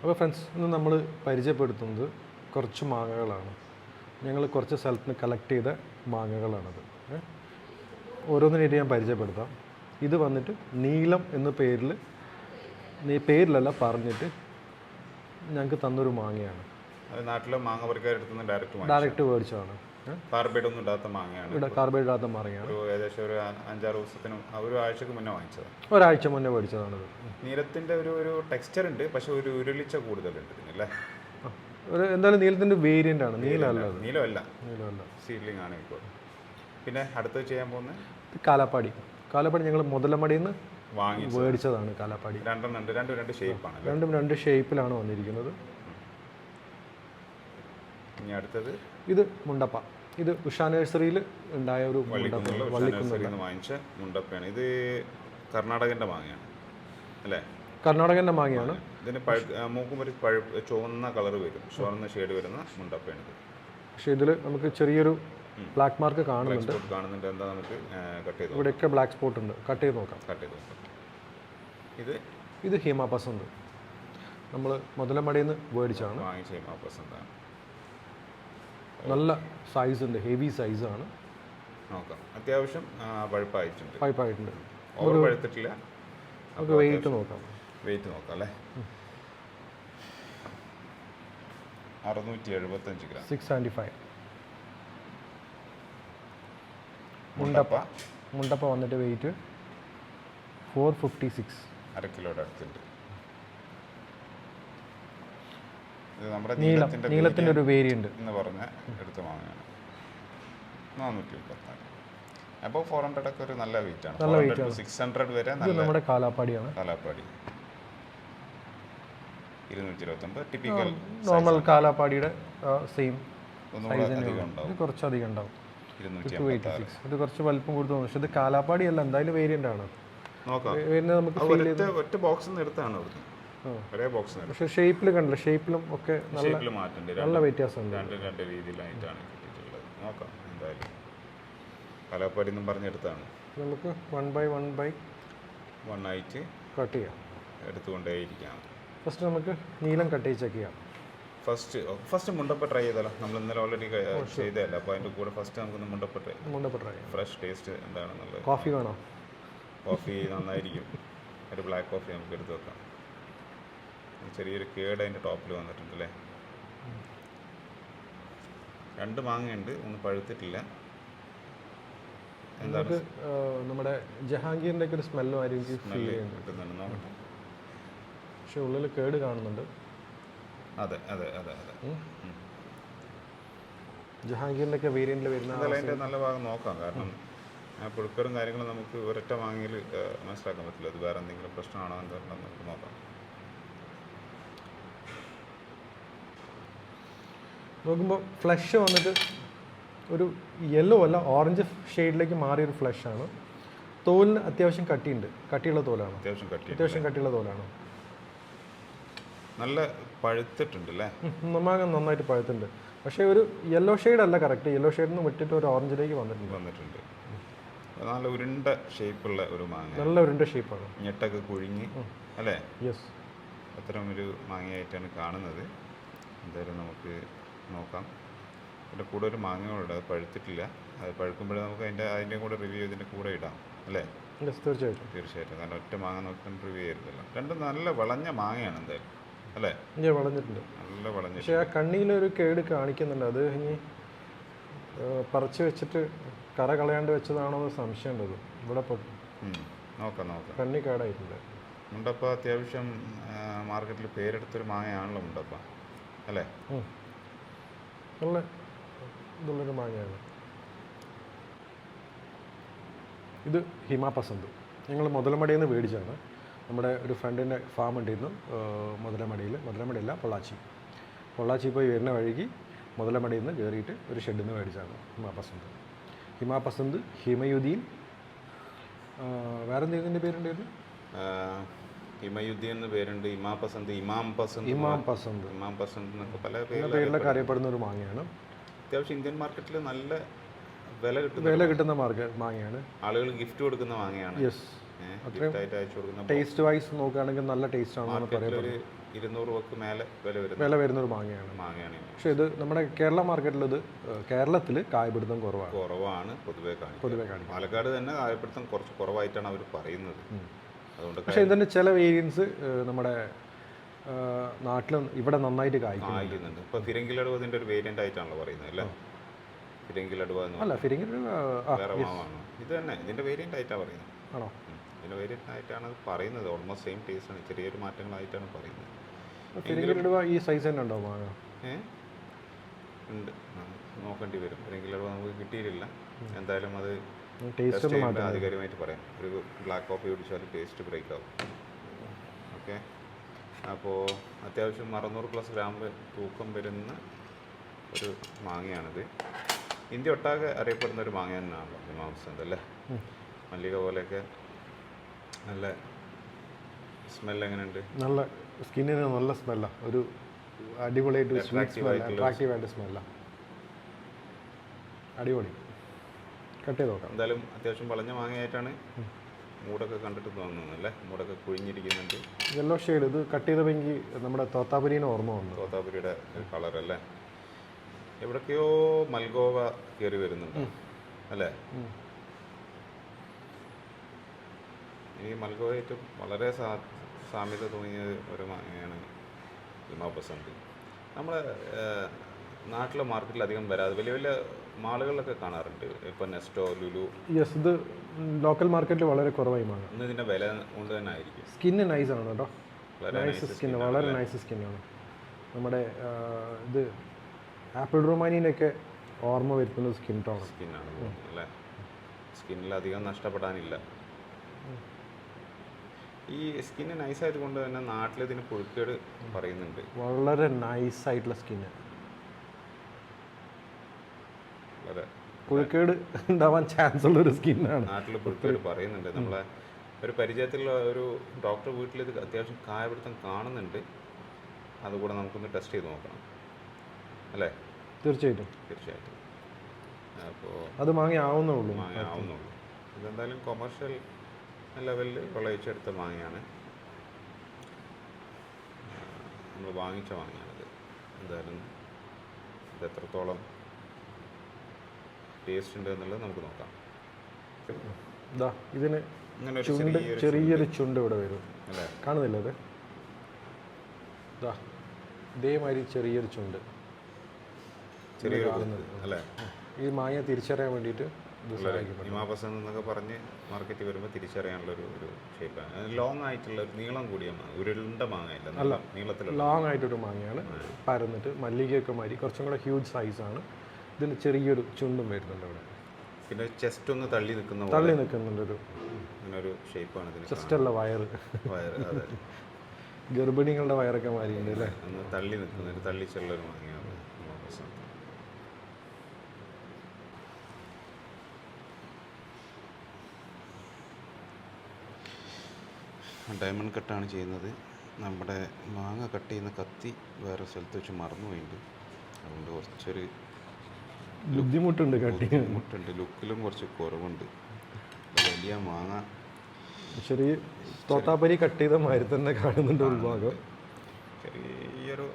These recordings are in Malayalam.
അപ്പോൾ ഫ്രണ്ട്സ്, ഇന്ന് നമ്മൾ പരിചയപ്പെടുത്തുന്നത് കുറച്ച് മാങ്ങകളാണ്. ഞങ്ങൾ കുറച്ച് സ്ഥലത്ത് നിന്ന് കളക്ട് ചെയ്ത മാങ്ങകളാണത്. ഓരോന്നിനായിട്ട് ഞാൻ പരിചയപ്പെടുത്താം. ഇത് വന്നിട്ട് നീലം എന്ന പേരിലല്ല പറഞ്ഞിട്ട് ഞങ്ങൾക്ക് തന്നൊരു മാങ്ങയാണ്. നാട്ടിലെ മാങ്ങ പറിക്കാരെടുത്ത് ഡയറക്റ്റ് മേടിച്ചതാണ്. കാർബൈഡ് ഒന്നും ഇടാത്ത മാങ്ങയാണ്. ഇവിടെ കാർബൈഡ് ഇടാത്ത മാങ്ങയാണ്. ഏകദേശം ഒരു 5-6 ദിവസത്തിനും ഒരു ആഴ്ചക്ക് മുന്നേ വാങ്ങിച്ചത്. ഒരാഴ്ച മുന്നേ മേടിച്ചതാണത്. നീലത്തിൻ്റെ ഒരു ടെക്സ്ചർ ഉണ്ട്, പക്ഷെ ഒരു ഉരുളിച്ച കൂടുതലുണ്ട് ഇതിനല്ലേ. എന്തായാലും നീലത്തിൻ്റെ വേരിയൻ്റ് ആണ്. നീലമല്ല സീഡ്ലിംഗ് ആണ് ഇപ്പോൾ. പിന്നെ അടുത്ത് ചെയ്യാൻ പോകുന്നത് കാലാപ്പാടി ഞങ്ങൾ മുതലമടിയിൽ നിന്ന് മേടിച്ചതാണ്. കാലാപ്പാടി രണ്ട് ഷേപ്പാണ്. രണ്ടും രണ്ട് ഷേപ്പിലാണ് വന്നിരിക്കുന്നത്. ഇനി അടുത്തത് ഇത് മുണ്ടപ്പ. ഇത് ഉഷാ നഴ്സറിയിൽ ഉണ്ടായ ഒരു വള്ളിക്കുന്നിൽ വാങ്ങിച്ച മുണ്ടപ്പയാണ്. ഇത് കർണാടകൻ്റെ മാങ്ങയാണ് അല്ലേ? കർണാടകൻ്റെ മാങ്ങയാണ്. ഇതിന് മൂക്കും ഒരു ചുവന്ന കളർ വരും, ചുവന്ന ഷെയ്ഡ് വരുന്ന മുണ്ടപ്പയാണ് ഇത്. പക്ഷേ ഇതിൽ നമുക്ക് ചെറിയൊരു ബ്ലാക്ക് മാർക്ക് കാണുന്നുണ്ട്. എന്താ നമുക്ക് കട്ട് ചെയ്ത് ഇവിടെയൊക്കെ ബ്ലാക്ക് സ്പോട്ട് ഉണ്ട്. കട്ട് ചെയ്ത് നോക്കാം. ഇത് ഹിമാപസന്ത്. നമ്മൾ മുതലമടിയിൽ നിന്ന് മേടിച്ചാണ് വാങ്ങിച്ച ഹിമാപസന്താണ്. നല്ല സൈസ് ഉണ്ട്, ഹെവി സൈസാണ്. നോക്കാം. അത്യാവശ്യം പഴുപ്പായിട്ടുണ്ട്. ഓവർ പഴുത്തിട്ടില്ല. നമുക്ക് വെയിറ്റ് നോക്കാം അല്ലേ. 675 ഗ്രാം. 675. മുണ്ടപ്പ വന്നിട്ട് വെയിറ്റ് 456. അര കിലോയുടെ അടുത്തുണ്ട്. ഇത് നമ്മുടെ നീലത്തിൻ്റെ ഒരു വേരിയന്റ് എന്ന് പറഞ്ഞ എടുത്ത് വാങ്ങുകയാണ്. 434. അപ്പോൾ 400 ഒക്കെ ഒരു നല്ല വെയിറ്റ് ആണ്. 600 വരെ നമ്മുടെ കാലാപ്പാടിയാണ്. കാലാപ്പാടി 229. ടിപ്പിക്കൽ നോർമൽ കാലാപ്പാടിയുടെ സെയിം ഒന്നുകൂടെ കുറച്ചധികം ഉണ്ടാവും. 286. ഇത് കുറച്ച് വലിപ്പം കൂടുതൽ. പക്ഷെ ഇത് കാലാപ്പാടി അല്ല, എന്തായാലും വേരിയന്റ് ആണ്. ഒറ്റ ബോക്സിൽ നിന്ന് എടുത്താണ് ഒരേ ബോക്സ്. പക്ഷെ ഷേപ്പിൽ കണ്ടില്ല, ഷേപ്പിലും ഒക്കെ നല്ല വ്യത്യാസമുണ്ട്. രണ്ട് രീതിയിലായിട്ടാണ് കിട്ടിയിട്ടുള്ളത്. നോക്കാം. എന്തായാലും കലാപ്പാടി എന്നും പറഞ്ഞെടുത്താണ്. നമുക്ക് 1 by 1 ആയിട്ട് കട്ട് ചെയ്യാം. എടുത്തുകൊണ്ടേയിരിക്കാം. ഫസ്റ്റ് നമുക്ക് നീലം കട്ട് ചെയ്ത് ചെക്ക് ചെയ്യാം. ഫസ്റ്റ് മുണ്ടപ്പ ട്രൈ ചെയ്താലോ? നമ്മൾ ഇന്നലെ ഓൾറെഡി ചെയ്തതല്ല. അപ്പോൾ അതിൻ്റെ കൂടെ ഫസ്റ്റ് നമുക്കൊന്ന് മുണ്ടപ്പ ട്രൈ ചെയ്യാം. ഫ്രഷ് ടേസ്റ്റ് എന്താണെന്നുള്ളത്. കോഫി വേണോ? കോഫി നന്നായിരിക്കും. ഒരു ബ്ലാക്ക് കോഫി നമുക്ക് എടുത്ത് വെക്കാം. ചെറിയൊരു കേട് അതിൻ്റെ ടോപ്പിൽ വന്നിട്ടുണ്ട് അല്ലേ. 2 മാങ്ങയുണ്ട്, ഒന്ന് പഴുത്തിട്ടില്ല. എന്താണ് നമ്മുടെ ജഹാംഗീറിൻ്റെ ഒക്കെ ഒരു സ്മെല്ലും ആയിരിക്കും കിട്ടുന്നുണ്ട്. നോക്കട്ടെ. പക്ഷെ ഉള്ളിൽ കേട് കാണുന്നുണ്ട്. അതെ ജഹാംഗീറിൻ്റെ ഒക്കെ വേരിയന്റിൽ വരുന്ന അതിൻ്റെ നല്ല ഭാഗം നോക്കാം. കാരണം ആ പുഴുക്കറും കാര്യങ്ങളും നമുക്ക് ഒരൊറ്റ മാങ്ങയിൽ മനസ്സിലാക്കാൻ പറ്റില്ല. അത് വേറെ എന്തെങ്കിലും പ്രശ്നമാണോ എന്തെങ്കിലും നമുക്ക് നോക്കാം. നോക്കുമ്പോൾ ഫ്ലഷ് വന്നിട്ട് ഒരു യെല്ലോ അല്ല, ഓറഞ്ച് ഷെയ്ഡിലേക്ക് മാറിയൊരു ഫ്ലഷാണ്. തോലിന് അത്യാവശ്യം കട്ടിയുണ്ട്. കട്ടിയുള്ള തോലാണ്. അത്യാവശ്യം കട്ടിയുള്ള തോലാണ്. നല്ല പഴുത്തിട്ടുണ്ട് അല്ലേ. മാങ്ങ നന്നായിട്ട് പഴുത്തുണ്ട്. പക്ഷേ ഒരു യെല്ലോ ഷെയ്ഡ് അല്ല കറക്റ്റ്. യെല്ലോ ഷെയ്ഡിൽ നിന്ന് വിട്ടിട്ട് ഒരു ഓറഞ്ചിലേക്ക് വന്നിട്ടുണ്ട്. നല്ല ഉരുണ്ട ഷേപ്പുള്ള ഒരു മാങ്ങ. നല്ല ഉരുണ്ട ഷേപ്പാണ്. ഞെട്ടൊക്കെ കുഴിഞ്ഞ് അല്ലേ. യെസ്. അത്തരം ഒരു മാങ്ങയായിട്ടാണ് കാണുന്നത്. എന്തായാലും നമുക്ക് നോക്കാം. ഇതിൻ്റെ കൂടെ ഒരു മാങ്ങയോട് അത് പഴുത്തിട്ടില്ല. അത് പഴുക്കുമ്പോഴേ നമുക്ക് അതിൻ്റെ കൂടെ റിവ്യൂ ഇതിൻ്റെ കൂടെ ഇടാം അല്ലേ. തീർച്ചയായിട്ടും. കാരണം ഒറ്റ മാങ്ങ നോക്കിയിട്ട് റിവ്യൂ ചെയ്തില്ല. രണ്ടും നല്ല വിളഞ്ഞ മാങ്ങയാണ് എന്തായാലും അല്ലേ. വളഞ്ഞിട്ടുണ്ട്. നല്ല വളഞ്ഞ. പക്ഷേ ആ കണ്ണിയിലൊരു കേട് കാണിക്കുന്നുണ്ട്. അത് ഇനി പറിച്ച് വെച്ചിട്ട് കറ കളയാണ്ട് വെച്ചതാണോ എന്ന് സംശയമുണ്ടത്. ഇവിടെ നോക്കാം. കണ്ണി കേടായിട്ടുണ്ട്. മുണ്ടപ്പ അത്യാവശ്യം മാർക്കറ്റിൽ പേരെടുത്തൊരു മാങ്ങയാണല്ലോ മുണ്ടപ്പ അല്ലേ. നല്ല ഇതുള്ളൊരു മാങ്ങയാണ്. ഇത് ഹിമാപസന്ത്. ഞങ്ങൾ മുതലമടിയിൽ നിന്ന് മേടിച്ചാണ്. നമ്മുടെ ഒരു ഫ്രണ്ടിൻ്റെ ഫാം ഉണ്ടായിരുന്നു മുതലമടിയല്ല, പൊള്ളാച്ചി പോയി വരുന്ന വഴിക്ക് മുതലമടിയിൽ നിന്ന് കയറിയിട്ട് ഒരു ഷെഡിൽ നിന്ന് മേടിച്ചാണ് ഹിമാപസന്ത്, ഹിമയുദ്ദീൻ. വേറെ എന്തെങ്കിലും പേരുണ്ടായിരുന്നു? ഹിമയുദ്ദീൻ എന്ന് പേരുണ്ട്. ഇമാം പസന്ത് എന്നൊക്കെ പല പേരിലൊക്കെ അറിയപ്പെടുന്ന ഒരു മാങ്ങയാണ്. അത്യാവശ്യം ഇന്ത്യൻ മാർക്കറ്റിൽ നല്ല വില കിട്ടുന്ന മാങ്ങയാണ്. ആളുകൾ ഗിഫ്റ്റ് കൊടുക്കുന്ന മാങ്ങയാണ്. യെസ്. ടേസ്റ്റ് വൈസ് നോക്കുകയാണെങ്കിൽ നല്ല ടേസ്റ്റ് ആണ്. 200 രൂപക്ക് മേലെ വില വരുന്നൊരു മാങ്ങയാണ്. മാങ്ങയാണ്. പക്ഷേ ഇത് നമ്മുടെ കേരള മാർക്കറ്റിൽ ഇത് കേരളത്തിൽ കായപിടുത്തം കുറവാണ് പൊതുവേ കാണിക്കുന്നത്. പാലക്കാട് തന്നെ കായപിടുത്തം കുറച്ച് കുറവായിട്ടാണ് അവർ പറയുന്നത്. അതുകൊണ്ട് പക്ഷേ ഇതിൻ്റെ ചില വേരിയൻസ് നമ്മുടെ നാട്ടിൽ ഇവിടെ നന്നായിട്ട് കായ്ക്കുന്നുണ്ട്. ഇപ്പോൾ ഫിരങ്കിലടുവ ഇതിൻ്റെ ഒരു വേരിയൻ്റ് ആയിട്ടാണല്ലോ പറയുന്നത് അല്ലേ? ഫിരങ്കിലടുവ അല്ല, വേറെ മാവാണ് ഇത് തന്നെ, ഇതിൻ്റെ വേരിയൻ്റ് ആയിട്ടാണ് പറയുന്നത്. ആണോ? ഇതിൻ്റെ വേരിയൻ്റ് ആയിട്ടാണ് അത് പറയുന്നത്. ഓൾമോസ്റ്റ് സെയിം ടേസ്റ്റാണ്, ചെറിയൊരു മാറ്റങ്ങളായിട്ടാണ് പറയുന്നത്. ഫിരങ്കിലടുവ ഈ സൈസ് തന്നെ ഉണ്ടോ മാങ്ങ? ഉണ്ട്, നോക്കേണ്ടി വരും. ഫിരങ്കിലടുവ നമുക്ക് കിട്ടിയിട്ടില്ല. എന്തായാലും അത് ടേസ്റ്റ് ആധികാരികമായിട്ട് പറയാം. ഒരു ബ്ലാക്ക് കോഫി കുടിച്ചാൽ ടേസ്റ്റ് ബ്രേക്ക് ആവും. ഓക്കെ, അപ്പോൾ അത്യാവശ്യം 600+ ഗ്രാം തൂക്കം വരുന്ന ഒരു മാങ്ങയാണിത്. ഇന്ത്യ ഒട്ടാകെ അറിയപ്പെടുന്ന ഒരു മാങ്ങ തന്നെയാണല്ലോ ഹിമാപസന്ത് അല്ലേ? മല്ലിക പോലെയൊക്കെ നല്ല സ്മെൽ എങ്ങനെയുണ്ട്? നല്ല സ്കിന്നിന് നല്ല സ്മെല്ലാണ്, ഒരു അടിപൊളിയായിട്ട് അട്രാക്റ്റീവായിട്ട് സ്മെല്ലാണ്. അടിപൊളി. കട്ട് ചെയ്ത് നോക്കാം. എന്തായാലും അത്യാവശ്യം വളഞ്ഞ മാങ്ങയായിട്ടാണ് മൂടൊക്കെ കണ്ടിട്ട് തോന്നുന്നത് അല്ലേ? മൂടൊക്കെ കുഴിഞ്ഞിരിക്കുന്നുണ്ട്. Yellow shade. ഇത് കട്ട് ചെയ്തപ്പോൾ നമ്മുടെ തോത്താപുരീനെ ഓർമ്മ വന്നു. തോത്താപുരിയുടെ കളർ അല്ലേ? എവിടൊക്കെയോ മൽഗോവ കയറി വരുന്നുണ്ട് അല്ലേ? ഈ മൽഗോവയായിട്ട് വളരെ സാമ്യത തോന്നിയ ഒരു മാങ്ങയാണ് ഹിമാപസന്ത്. നമ്മുടെ നാട്ടിലെ മാർക്കറ്റിൽ അധികം വരാതെ വലിയ വലിയ മാളുകളിലൊക്കെ കാണാറുണ്ട്. ഇപ്പോൾ നെസ്റ്റോ, ലുലു. യെസ്, ഇത് ലോക്കൽ മാർക്കറ്റിൽ വളരെ കുറവായി മാങ്ങ. ഇന്ന് ഇതിൻ്റെ വില കൊണ്ട് തന്നെ ആയിരിക്കും. സ്കിന്ന് നൈസാണ് കേട്ടോ, നൈസ് സ്കിൻ, വളരെ നൈസ് സ്കിന്നാണ്. നമ്മുടെ ഇത് ആപ്പിൾ റൊമാനിയൊക്കെ ഓർമ്മ വരുത്തുന്ന സ്കിന്നാണ് അല്ലേ? സ്കിന്നിൽ അധികം നഷ്ടപ്പെടാനില്ല. ഈ സ്കിന്ന് നൈസായത് കൊണ്ട് തന്നെ നാട്ടിലിതിന് പുഴുക്കേട് പറയുന്നുണ്ട്. വളരെ നൈസായിട്ടുള്ള സ്കിന്ന്. പുഴുക്കേട് ഉണ്ടാവാൻ ചാൻസ് ഉള്ള ഒരു സ്കിന്നാണ്. നാട്ടിൽ പുഴുക്കേട് പറയുന്നുണ്ട്. നമ്മളെ ഒരു പരിചയത്തിലുള്ള ഒരു ഡോക്ടർ വീട്ടിൽ ഇത് അത്യാവശ്യം കായപിടുത്തം കാണുന്നുണ്ട്. അതുകൂടെ നമുക്കൊന്ന് ടെസ്റ്റ് ചെയ്ത് നോക്കണം അല്ലേ? തീർച്ചയായിട്ടും. അപ്പോൾ അത് മാങ്ങയാവുന്നുള്ളൂ. ഇതെന്തായാലും കൊമേഴ്ഷ്യൽ ലെവലിൽ വിളയിച്ചെടുത്ത മാങ്ങയാണ്, നമ്മൾ വാങ്ങിച്ച മാങ്ങയാണിത്. എന്തായാലും ഇത് എത്രത്തോളം ടേസ്റ്റ് ഉണ്ട് എന്നുള്ളത് നമുക്ക് നോക്കാം. ഇതിന് ചെറിയൊരു ചുണ്ട് ഇവിടെ വരും അല്ലേ? കാണുന്നില്ല അത്? ഇതേമാതിരി ചെറിയൊരു ചുണ്ട് അല്ലേ? ഈ മാങ്ങ തിരിച്ചറിയാൻ വേണ്ടിയിട്ട് ഹിമാപസന്ത് എന്നൊക്കെ പറഞ്ഞ് മാർക്കറ്റിൽ വരുമ്പോൾ തിരിച്ചറിയാനുള്ള ഒരു ഷേപ്പാണ്. ലോങ് ആയിട്ടുള്ള ഒരു നീളം കൂടിയ മാങ്ങ, ഉരുണ്ട മാങ്ങയില്ല, നല്ല നീളത്തിലുള്ള ലോങ് ആയിട്ടൊരു മാങ്ങയാണ്. പരന്നിട്ട് മല്ലികയൊക്കെ മാതിരി കുറച്ചും കൂടെ ഹ്യൂജ് സൈസാണ്. ഇതിന് ചെറിയൊരു ചുണ്ടും വരുന്നുണ്ട് ഇവിടെ. പിന്നെ ചെസ്റ്റ് ഒന്ന് തള്ളി നിൽക്കുന്നുണ്ടൊരു അങ്ങനെ ഒരു ഷേപ്പാണ് ഇതിന്. ചെസ്റ്റല്ല, വയറ്. അതെ, ഗർഭിണികളുടെ വയറൊക്കെ മാറിയുണ്ട് അല്ലേ? ഒന്ന് തള്ളി നിൽക്കുന്നൊരു തള്ളിച്ചുള്ളൊരു മാങ്ങയാണ് ഹിമാപസന്ത്. ഡയമണ്ട് കട്ടാണ് ചെയ്യുന്നത്. നമ്മുടെ മാങ്ങ കട്ട് ചെയ്യുന്ന കത്തി വേറെ സ്ഥലത്ത് വെച്ച് മറന്നുപോയിട്ടുണ്ട്. അതുകൊണ്ട് കുറച്ചൊരു ബുദ്ധിമുട്ടുണ്ട്. ലുക്കിലും കുറച്ച് കുറവുണ്ട്. വലിയ മാങ്ങ ചെറിയ തോത്താപ്പരി കട്ട് ചെയ്ത മാതിരി തന്നെ കാണുന്നുണ്ട് ഉൾഭാഗം. ചെറിയൊരു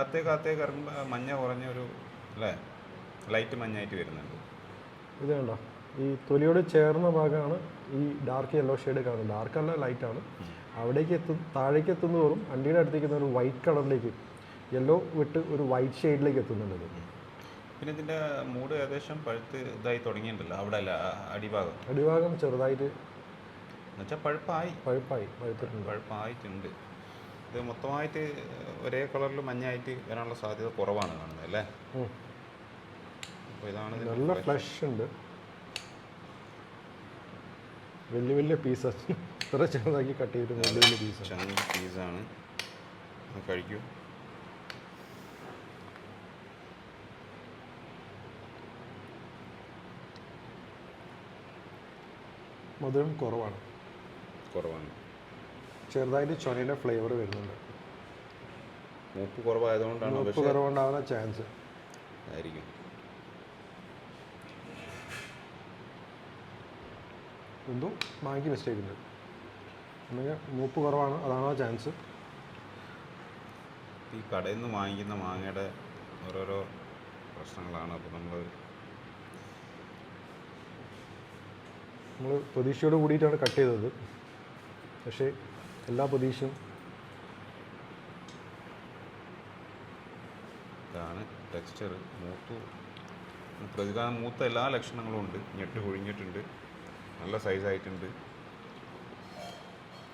അകത്തേക്ക് ഇറങ്ങുമ്പോൾ മഞ്ഞ കുറഞ്ഞൊരു അല്ലേ, ലൈറ്റ് മഞ്ഞായിട്ട് വരുന്നുണ്ട്. ഇത് കണ്ടോ, ഈ തൊലിയോട് ചേർന്ന ഭാഗമാണ് ഈ ഡാർക്ക് യെല്ലോ ഷെയ്ഡ് കാണുന്നത്. ഡാർക്ക് അല്ല, ലൈറ്റാണ്. അവിടേക്ക് താഴേക്ക് എത്തുന്നതോറും അണ്ടിയുടെ അടുത്തേക്ക് ഒരു വൈറ്റ് കളറിലേക്ക്, യെല്ലോ വിട്ട് ഒരു വൈറ്റ് ഷെയ്ഡിലേക്ക് എത്തുന്നുണ്ട്. പിന്നെ ഇതിൻ്റെ മൂട് ഏകദേശം പഴുത്ത് ഇതായി തുടങ്ങിയിട്ടുണ്ടല്ലോ അവിടെ അല്ല, അടിഭാഗം ചെറുതായിട്ട് എന്നുവെച്ചാൽ പഴുപ്പായിട്ടുണ്ട്. ഇത് മൊത്തമായിട്ട് ഒരേ കളറിൽ മഞ്ഞായിട്ട് വരാനുള്ള സാധ്യത കുറവാണ് കാണുന്നത് അല്ലേ? അപ്പോൾ ഇതാണ് നല്ല ഫ്ലഷ് ഉണ്ട്, വലിയ പീസസ്. ഇത്ര ചെറുതാക്കി കട്ട് ചെയ്തിട്ട് വലിയ പീസാണ്. കഴിക്കൂ. മധുരം കുറവാണ്. ചെറുതായിട്ട് ചൊനയുടെ ഫ്ലേവർ വരുന്നുണ്ട്. മൂപ്പ് കുറവായതുകൊണ്ടാണ് ചാൻസ് ആയിരിക്കും. എന്തോ മാങ്ങി മിസ്റ്റേക്ക് ഉണ്ട്. അല്ലെങ്കിൽ മൂപ്പ് കുറവാണ്, അതാണോ ചാൻസ്? ഈ കടയിൽ നിന്ന് വാങ്ങിക്കുന്ന മാങ്ങയുടെ ഓരോരോ പ്രശ്നങ്ങളാണ്. അപ്പോൾ നമ്മൾ പ്രതീക്ഷയോട് കൂടിയിട്ടാണ് കട്ട് ചെയ്തത്, പക്ഷേ എല്ലാ പ്രതീക്ഷയും ഇതാണ് ടെക്സ്ചർ. പ്രതികാരം മൂത്ത എല്ലാ ലക്ഷണങ്ങളും ഉണ്ട്. ഞെട്ട് കൊഴിഞ്ഞിട്ടുണ്ട്, നല്ല സൈസായിട്ടുണ്ട്.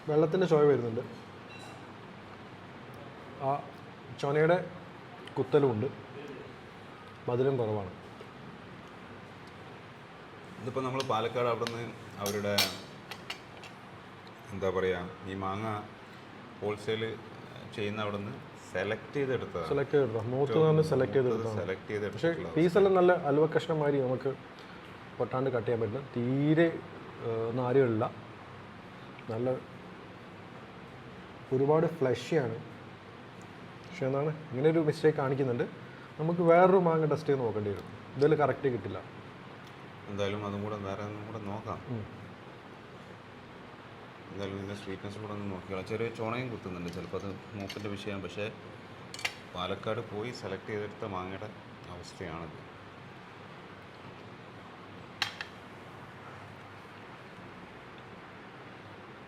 വെള്ളത്തിൻ്റെ ചോയ വരുന്നുണ്ട്, ആ ചൊനയുടെ കുത്തലുമുണ്ട്, മധുരം കുറവാണ്. ഇതിപ്പോൾ നമ്മൾ പാലക്കാട് അവിടെ നിന്ന് അവരുടെ എന്താ പറയുക, ഈ മാങ്ങ ഹോൾസെയിൽ ചെയ്യുന്ന അവിടെ നിന്ന് സെലക്ട് ചെയ്തെടുത്തതാണ്. മൂത്ത് നിന്ന് സെലക്ട് ചെയ്തെടുത്തതാണ്. പക്ഷേ പീസെല്ലാം നല്ല അലുവ കഷ്ണമാതിരി നമുക്ക് പൊട്ടാണ്ട് കട്ട് ചെയ്യാൻ പറ്റും. തീരെ നാരുകളില്ല, നല്ല ഒരുപാട് ഫ്ലഷിയാണ്. പക്ഷേ എന്താണ് ഇങ്ങനെ ഒരു മിസ്റ്റേക്ക് കാണിക്കുന്നുണ്ട്. നമുക്ക് വേറൊരു മാങ്ങ ടെസ്റ്റ് ചെയ്ത് നോക്കേണ്ടി വരും, ഇതിൽ കറക്റ്റ് കിട്ടില്ല. എന്തായാലും അതും കൂടെ വേറെ ഒന്നും കൂടെ നോക്കാം. എന്തായാലും ഇതിൻ്റെ സ്വീറ്റ്നസ് കൂടെ ഒന്ന് നോക്കിയാൽ ചെറിയ ചുണയും കുത്തുന്നുണ്ട്. ചിലപ്പോൾ അത് മൂക്കിൻ്റെ വിഷയം. പക്ഷേ പാലക്കാട് പോയി സെലക്ട് ചെയ്തെടുത്ത മാങ്ങയുടെ അവസ്ഥയാണത്.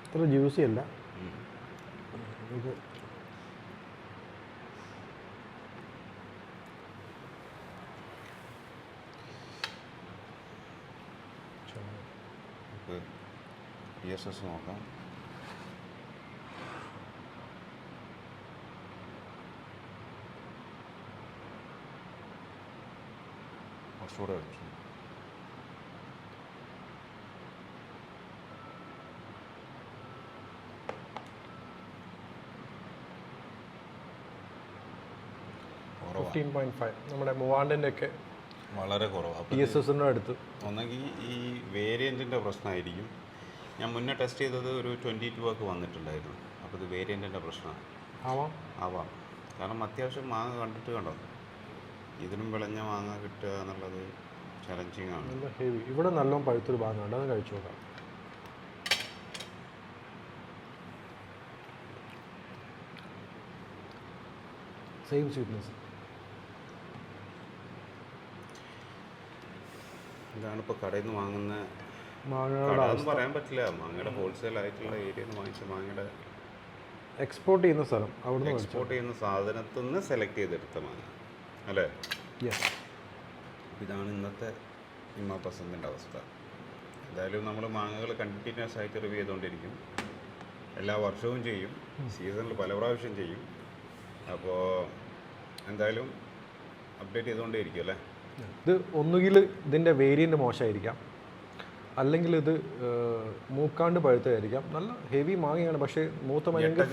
അത്ര ജ്യൂസി അല്ല ഇത്. PSS നോക്കാം. കുറച്ചുകൂടെ വെച്ചു. കുറവാണ്. 15.5 നമ്മുടെ മൂവാണ്ടിൻ്റെ ഒക്കെ വളരെ കുറവാണ്. PSS അടുത്ത്. ഒന്നെങ്കിൽ ഈ വേരിയൻറ്റിൻ്റെ പ്രശ്നമായിരിക്കും. ഞാൻ മുന്നേ ടെസ്റ്റ് ചെയ്തത് ഒരു 22 ഒക്കെ വന്നിട്ടുണ്ടായിരുന്നു. അപ്പോൾ ഇത് വേരിയൻറ്റിൻ്റെ പ്രശ്നമാണ്. ആവാം. കാരണം അത്യാവശ്യം മാങ്ങ കണ്ടിട്ട് കണ്ടോ, ഇതിനും വിളഞ്ഞ മാങ്ങ കിട്ടുക എന്നുള്ളത് ചലഞ്ചിങ് ആണ്. നല്ല ഹെവി. ഇവിടെ നല്ലോണം പഴുത്തൊരു ഭാഗമുണ്ട്, അത് കഴിച്ചു നോക്കാം. Same sweetness. ഇതാണ് ഇപ്പോൾ കടയിൽ നിന്ന് വാങ്ങുന്ന മാങ്ങയുടെ പറയാൻ പറ്റില്ല. മാങ്ങയുടെ ഹോൾസെയിൽ ആയിട്ടുള്ള ഏരിയയിൽ നിന്ന് വാങ്ങിച്ച മാങ്ങയുടെ എക്സ്പോർട്ട് ചെയ്യുന്ന സ്ഥലം, അവിടുന്ന് എക്സ്പോർട്ട് ചെയ്യുന്ന സാധനത്തിൽ നിന്ന് സെലക്ട് ചെയ്തെടുത്ത മാങ്ങ അല്ലേ? ഇതാണ് ഇന്നത്തെ ഹിമ പസന്തിൻ്റെ അവസ്ഥ. എന്തായാലും നമ്മൾ മാങ്ങകൾ കണ്ടിന്യൂസ് ആയിട്ട് റിവ്യൂ ചെയ്തുകൊണ്ടിരിക്കും. എല്ലാ വർഷവും ചെയ്യും, സീസണിൽ പല പ്രാവശ്യം ചെയ്യും. അപ്പോൾ എന്തായാലും അപ്ഡേറ്റ് ചെയ്തുകൊണ്ടേയിരിക്കും അല്ലേ? ഇത് ഒന്നുകിൽ ഇതിൻ്റെ വേരിയൻ്റ് മോശമായിരിക്കാം, അല്ലെങ്കിൽ ഇത് മൂക്കാണ്ട് പഴുത്തതായിരിക്കാം. നല്ല ഹെവി മാങ്ങയാണ്, പക്ഷേ മൂത്ത മരിയൊക്കെ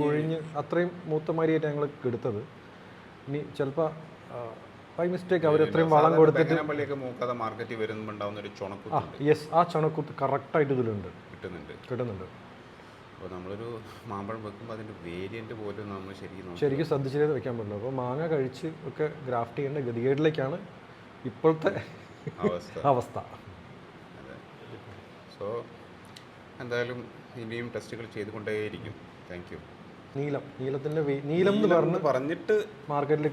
കൊഴിഞ്ഞ് അത്രയും മൂത്ത മരിയായിട്ട് ഞങ്ങൾ എടുത്തത്. ഇനി ചിലപ്പോൾ ബൈ മിസ്റ്റേക്ക് അവർ എത്രയും വളം കൊടുത്തിട്ട് മൂക്കാതെ മാർക്കറ്റിൽ വരുന്നുണ്ടാവുന്ന ഒരു ചുണക്കുത്ത്. യെസ്, ആ ചുണക്കുത്ത് കറക്റ്റായിട്ട് ഇതിലുണ്ട്, കിട്ടുന്നുണ്ട്. അപ്പോൾ നമ്മളൊരു മാമ്പഴം വെക്കുമ്പോൾ അതിൻ്റെ വേരിയൻ്റ് പോലും നമ്മൾ ശരിക്കും ശ്രദ്ധിച്ചിട്ട് വെക്കാൻ പറ്റില്ല. അപ്പോൾ മാങ്ങ കഴിച്ച് ഒക്കെ ഗ്രാഫ്റ്റ് ചെയ്യേണ്ട ഗതികേടിലേക്കാണ് ഇപ്പോഴത്തെ അവസ്ഥ. സോ എന്തായാലും ഇനിയും ടെസ്റ്റുകൾ ചെയ്തുകൊണ്ടേയിരിക്കും. Thank you. നീലത്തിൻ്റെ നീലം എന്ന് പറഞ്ഞിട്ട് മാർക്കറ്റിൽ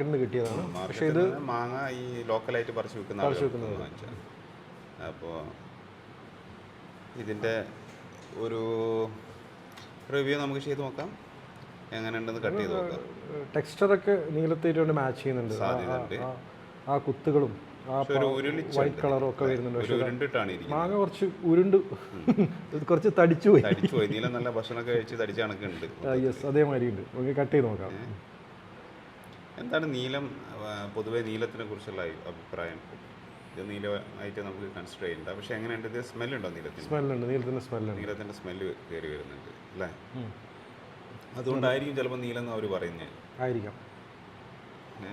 നിന്ന് കിട്ടിയതാണ്. പക്ഷേ ഇത് മാങ്ങ ഈ ലോക്കലായിട്ട് പറിച്ചു വെക്കുന്ന. അപ്പോൾ ഇതിൻ്റെ ഒരു റിവ്യൂ നമുക്ക് ചെയ്ത് നോക്കാം, എങ്ങനെയുണ്ടെന്ന് കട്ട് ചെയ്ത് നോക്കാം. ടെക്സ്ചറൊക്കെ നീലത്തേറ്റുകൊണ്ട് മാച്ച് ചെയ്യുന്നുണ്ട്. ആ കുത്തുകളും വൈറ്റ് കളറും ഒക്കെ വരുന്നുണ്ട്. മാങ്ങ കുറച്ച് ഉരുണ്ട്, കുറച്ച് തടിച്ചുപോയി. നീലം നല്ല ഭക്ഷണമൊക്കെ കഴിച്ച് തടിച്ച കണക്കുണ്ട്. യെസ്, അതേമാതിരി ഉണ്ട്. നമുക്ക് കട്ട് ചെയ്ത് നോക്കാം. എന്താണ് നീലം, പൊതുവേ നീലത്തിനെ കുറിച്ചുള്ള അഭിപ്രായം? ഇത് നീലമായിട്ട് നമുക്ക് കൺസിഡർ ചെയ്യണ്ട, പക്ഷെ എങ്ങനെയുണ്ട്? ഇത് സ്മെല്ലുണ്ടോ? നീലത്തിൻ്റെ സ്മെല്ല് കയറി വരുന്നുണ്ട് അല്ലേ? അതുകൊണ്ടായിരിക്കും ചിലപ്പോൾ നീലം എന്ന് അവർ പറയുന്നത്. ആയിരിക്കാം.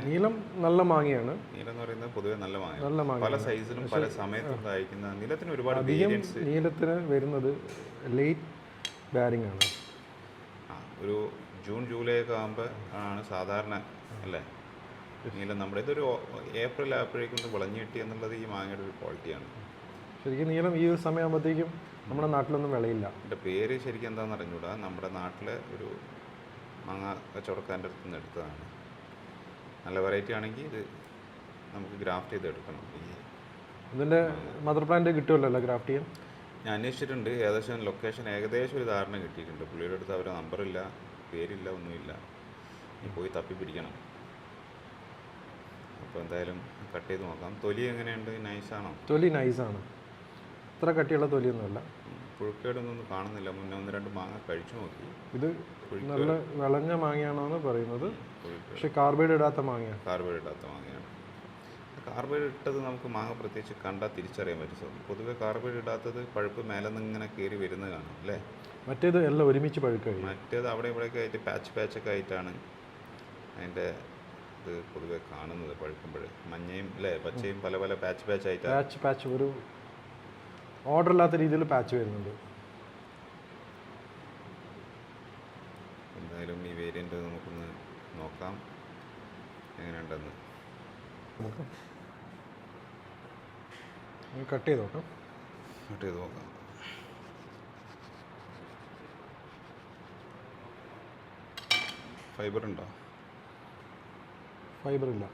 നീലം നല്ല മാങ്ങയാണ്. നീലം എന്ന് പറയുന്നത് പൊതുവെ നല്ല മാങ്ങ, പല സൈസിലും പല സമയത്തും കായ്ക്കുന്ന. നീലത്തിന് ഒരുപാട് വേരിയൻസ്. നീലത്തിന് വരുന്നത് ലേറ്റ് ബാരിങ് ആണ്. ഒരു ജൂൺ ജൂലൈ ഒക്കെ ആകുമ്പോൾ ആണ് സാധാരണ അല്ലേ നീലം. നമ്മുടെ ഇതൊരു ഏപ്രിൽ ആയപ്പോഴേക്കും വിളഞ്ഞു കിട്ടി എന്നുള്ളത് ഈ മാങ്ങയുടെ ഒരു ക്വാളിറ്റിയാണ്. ശരിക്കും നീലം ഈ ഒരു സമയമാകുമ്പോഴത്തേക്കും നമ്മുടെ നാട്ടിലൊന്നും വിളയില്ല. എൻ്റെ പേര് ശരിക്കും എന്താണെന്ന് അറിഞ്ഞൂടാ. നമ്മുടെ നാട്ടിലെ ഒരു മാങ്ങ കച്ചവടക്കാരൻ്റെ അടുത്ത് നിന്ന് എടുത്തതാണ്. നല്ല വെറൈറ്റി ആണെങ്കിൽ ഇത് നമുക്ക് ഗ്രാഫ്റ്റ് ചെയ്ത് എടുക്കണം. ഇതിൻ്റെ മദർ പ്ലാന്റ് കിട്ടുമല്ലോ ഗ്രാഫ്റ്റ് ചെയ്യാൻ? ഞാൻ അന്വേഷിച്ചിട്ടുണ്ട്. ഏകദേശം ലൊക്കേഷൻ ഏകദേശം ഒരു ധാരണ കിട്ടിയിട്ടുണ്ട്. പുള്ളിയുടെ അടുത്ത് അവരുടെ നമ്പറില്ല, പേരില്ല, ഒന്നുമില്ല. ഇനി പോയി തപ്പി പിടിക്കണം. അപ്പോൾ എന്തായാലും കട്ട് ചെയ്ത് നോക്കാം. തൊലി എങ്ങനെയുണ്ട്? നൈസാണോ? തൊലി നൈസാണ്, അത്ര കട്ടിയുള്ള തൊലിയൊന്നുമല്ല. പുഴുക്കേടൊന്നും കാണുന്നില്ല. മുന്നേ 1-2 മാങ്ങ കഴിച്ചു നോക്കി. ഇത് നല്ല വിളഞ്ഞ മാങ്ങയാണെന്ന് പറയുന്നത്, പക്ഷെ കാർബൈഡ് ഇടാത്ത മാങ്ങയാണ്. കാർബൈഡ് ഇടാത്ത മാങ്ങയാണ്. കാർബൈഡ് ഇട്ടത് നമുക്ക് മാങ്ങ പ്രത്യേകിച്ച് കണ്ടാൽ തിരിച്ചറിയാൻ പറ്റും. പൊതുവെ കാർബൈഡ് ഇടാത്തത് പഴുപ്പ് മേലെ നിന്ന് ഇങ്ങനെ കയറി വരുന്നത് കാണും അല്ലേ? മറ്റേത് എല്ലാം ഒരുമിച്ച് പഴുക്കുക. മറ്റേത് അവിടെ ഇവിടെയൊക്കെ ആയിട്ട് പാച്ചൊക്കെ ആയിട്ടാണ് അതിൻ്റെ ഇത് പൊതുവെ കാണുന്നത്. പഴുക്കുമ്പോൾ മഞ്ഞയും അല്ലേ പച്ചയും പല പല പാച്ച് പാച്ച് ഒരു ഓർഡർ ഇല്ലാത്ത രീതിയിൽ പാച്ച് വരുന്നുണ്ട്. എന്തായാലും ഈ വേരിയൻ്റ് നമുക്കൊന്ന് നോക്കാം എങ്ങനെയുണ്ടെന്ന്. നമുക്ക് കട്ട് ചെയ്ത് നോക്കാം. ഫൈബർ ഉണ്ടോ? ഫൈബർ ഇല്ല,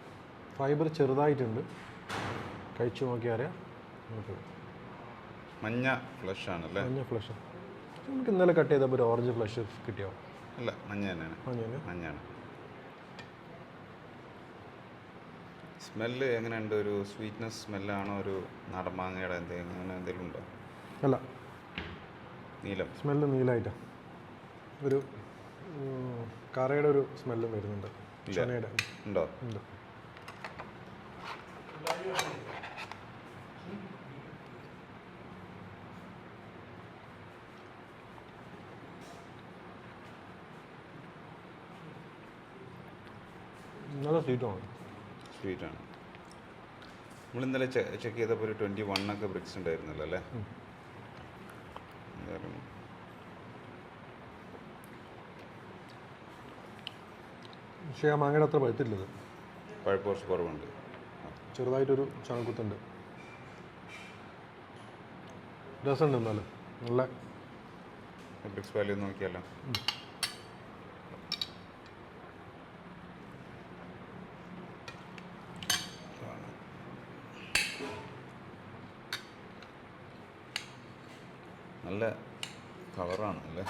ഫൈബർ ചെറുതായിട്ടുണ്ട്. കഴിച്ചു നോക്കിയാൽ അറിയാം. നമുക്ക് മഞ്ഞ ഫ്ലഷ് ആണല്ലേ? മഞ്ഞ ഫ്ലഷ്. നമുക്ക് ഇന്നലെ കട്ട് ചെയ്തപ്പോൾ ഒരു ഓറഞ്ച് ഫ്ലഷ് കിട്ടിയോ? അല്ല, മഞ്ഞ തന്നെയാണ്. മഞ്ഞാണ്. സ്മെല്ല് എങ്ങനെയുണ്ട്? ഒരു സ്വീറ്റ്നെസ് സ്മെല്ലാണോ? ഒരു നാടൻ മാങ്ങയുടെ അങ്ങനെ എന്തെങ്കിലും ഉണ്ടോ? അല്ല, നീലം സ്മെല്ല് നീലമായിട്ടാണ്. ഒരു കറയുടെ ഒരു സ്മെല്ലും വരുന്നുണ്ട്. ചനയുടെ ഉണ്ടോ? ഉണ്ട്. നല്ല സ്വീറ്റാണ്. നമ്മൾ ഇന്നലെ ചെക്ക് ചെയ്തപ്പോൾ ഒരു 21 ബ്രിക്സ് ഉണ്ടായിരുന്നല്ലോ അല്ലേ? പക്ഷേ ആ മാങ്ങയുടെ അത്ര പഴുത്തില്ലത്. പഴുപ്പ് കുറച്ച് കുറവുണ്ട്. ചെറുതായിട്ടൊരു ചണക്കുത്തുണ്ട്. രസമുണ്ട്. എന്നാലും നല്ല ബ്രിക്സ് വാല്യൂ നോക്കിയല്ലോ. നല്ല കളറാണ് അല്ലേ?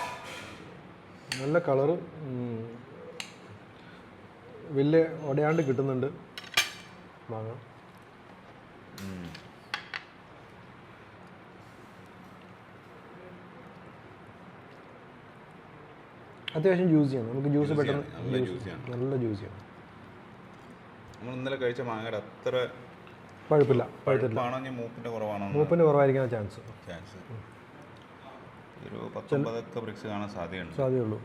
നല്ല കളറ്, വലിയ ഉടയാണ്ട് കിട്ടുന്നുണ്ട് മാങ്ങ. അത്യാവശ്യം ജ്യൂസിയാണ്. നമുക്ക് ജ്യൂസ് പെട്ടെന്ന് നല്ല ജ്യൂസിയാണ്. നമ്മൾ ഇന്നലെ കഴിച്ച മാങ്ങയുടെ അത്ര പഴുപ്പില്ല. മൂപ്പിൻ്റെ കുറവാണോ? മൂപ്പിൻ്റെ കുറവായിരിക്കാൻ ചാൻസ്. ഒരു 19 ബ്രിക്സ് കാണാൻ സാധ്യതയുള്ളൂ.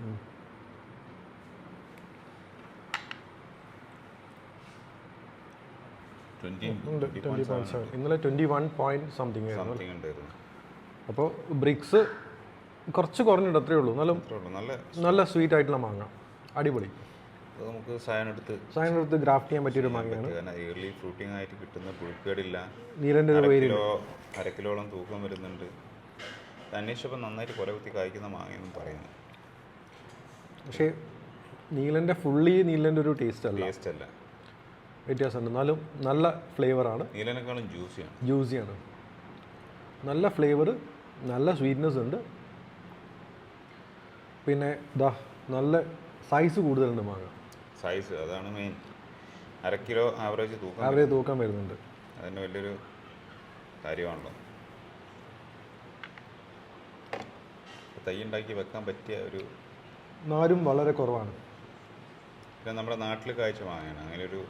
ഇന്നലെ 21 പോയിന്റ് സംതിങ് ഉണ്ടായിരുന്നു. അപ്പോൾ ബ്രിക്സ് കുറച്ച് കുറഞ്ഞിട്ട് അത്രയേ ഉള്ളൂ. നല്ല സ്വീറ്റ് ആയിട്ടുള്ള മാങ്ങ, അടിപൊളി. നമുക്ക് സാധനമെടുത്ത് ഗ്രാഫ്റ്റ് ചെയ്യാൻ പറ്റിയൊരു മാങ്ങയാണ്. ഏർലി ഫ്രൂട്ടിംഗ് ആയിട്ട് കിട്ടുന്ന പുഴുക്കേടില്ല. നീലൻ്റെ 1 കിലോളം തൂക്കം വരുന്നുണ്ട്. അന്വേഷിച്ചപ്പോൾ നന്നായിട്ട് കുലകുത്തി കായ്ക്കുന്ന മാങ്ങയെന്നും പറയുന്നു. പക്ഷേ നീലൻ്റെ നീലൻ്റെ ഒരു ടേസ്റ്റ് അല്ല, വ്യത്യാസമുണ്ട്. എന്നാലും നല്ല ഫ്ലേവറാണ്. നീലനേക്കാളും ജ്യൂസിയാണ്. നല്ല ഫ്ലേവർ, നല്ല സ്വീറ്റ്നെസ് ഉണ്ട്. പിന്നെ നല്ല സൈസ് കൂടുതലുണ്ട് മാങ്ങ. സൈസ് അതാണ് മെയിൻ. 1 കിലോ ആവറേജ് തൂക്കം വരുന്നുണ്ട്. അതിന് വലിയൊരു കാര്യമാണല്ലോ. തൈ ഉണ്ടാക്കി വെക്കാൻ പറ്റിയ ഒരു നാരും വളരെ കുറവാണ്. പിന്നെ നമ്മുടെ നാട്ടിൽ കായ്ച്ച മാങ്ങയാണ്. അങ്ങനെ ഒരു